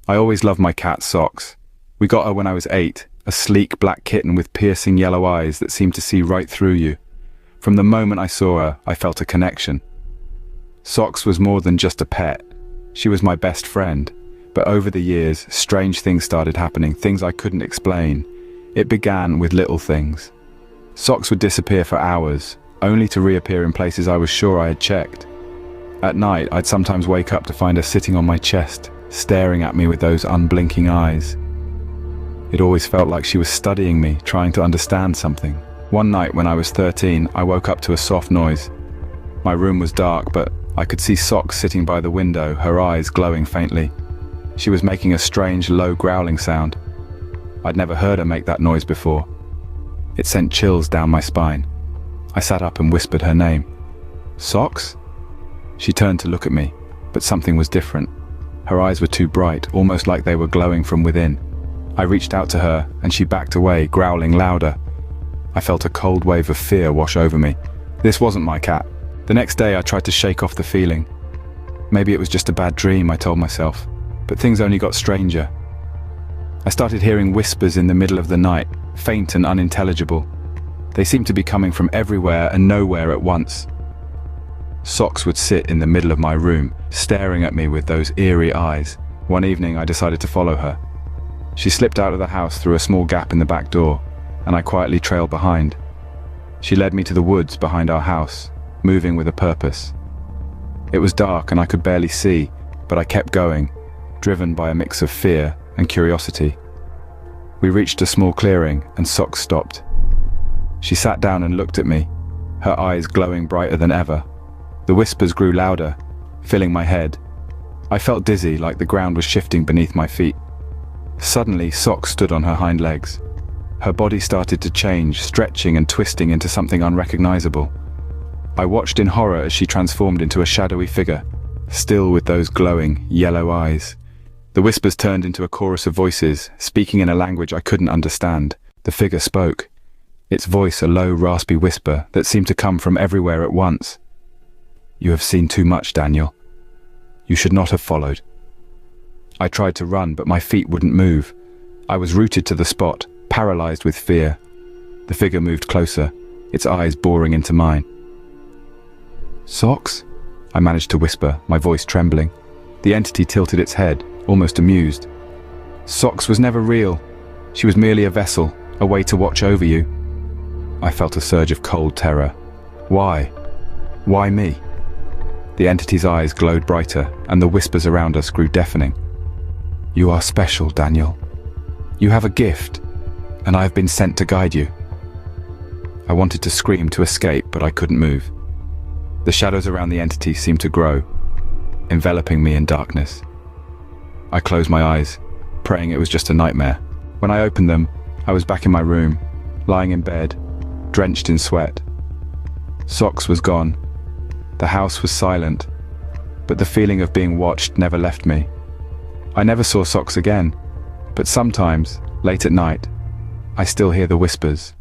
I always loved my cat, Socks. We got her when I was 8, a sleek black kitten with piercing yellow eyes that seemed to see right through you. From the moment I saw her, I felt a connection. Socks was more than just a pet. She was my best friend. But over the years, strange things started happening, things I couldn't explain. It began with little things. Socks would disappear for hours, only to reappear in places I was sure I had checked. At night, I'd sometimes wake up to find her sitting on my chest, staring at me with those unblinking eyes. It always felt like she was studying me, trying to understand something. One night when I was 13, I woke up to a soft noise. My room was dark, but I could see Socks sitting by the window, her eyes glowing faintly. She was making a strange, low growling sound. I'd never heard her make that noise before. It sent chills down my spine. I sat up and whispered her name. Socks? She turned to look at me, but something was different. Her eyes were too bright, almost like they were glowing from within. I reached out to her, and she backed away, growling louder. I felt a cold wave of fear wash over me. This wasn't my cat. The next day I tried to shake off the feeling. Maybe it was just a bad dream, I told myself. But things only got stranger. I started hearing whispers in the middle of the night, faint and unintelligible. They seemed to be coming from everywhere and nowhere at once. Socks would sit in the middle of my room, staring at me with those eerie eyes. One evening I decided to follow her. She slipped out of the house through a small gap in the back door, and I quietly trailed behind. She led me to the woods behind our house, moving with a purpose. It was dark and I could barely see, but I kept going, driven by a mix of fear and curiosity. We reached a small clearing and Socks stopped. She sat down and looked at me, her eyes glowing brighter than ever. The whispers grew louder, filling my head. I felt dizzy, like the ground was shifting beneath my feet. Suddenly, Socks stood on her hind legs. Her body started to change, stretching and twisting into something unrecognizable. I watched in horror as she transformed into a shadowy figure, still with those glowing, yellow eyes. The whispers turned into a chorus of voices, speaking in a language I couldn't understand. The figure spoke. Its voice a low, raspy whisper that seemed to come from everywhere at once. You have seen too much, Daniel. You should not have followed. I tried to run, but my feet wouldn't move. I was rooted to the spot, paralyzed with fear. The figure moved closer, its eyes boring into mine. Socks? I managed to whisper, my voice trembling. The entity tilted its head, almost amused. Socks was never real. She was merely a vessel, a way to watch over you. I felt a surge of cold terror. Why? Why me? The entity's eyes glowed brighter, and the whispers around us grew deafening. You are special, Daniel. You have a gift, and I have been sent to guide you. I wanted to scream to escape, but I couldn't move. The shadows around the entity seemed to grow, enveloping me in darkness. I closed my eyes, praying it was just a nightmare. When I opened them, I was back in my room, lying in bed, drenched in sweat. Socks was gone. The house was silent, but the feeling of being watched never left me. I never saw Socks again, but sometimes, late at night, I still hear the whispers.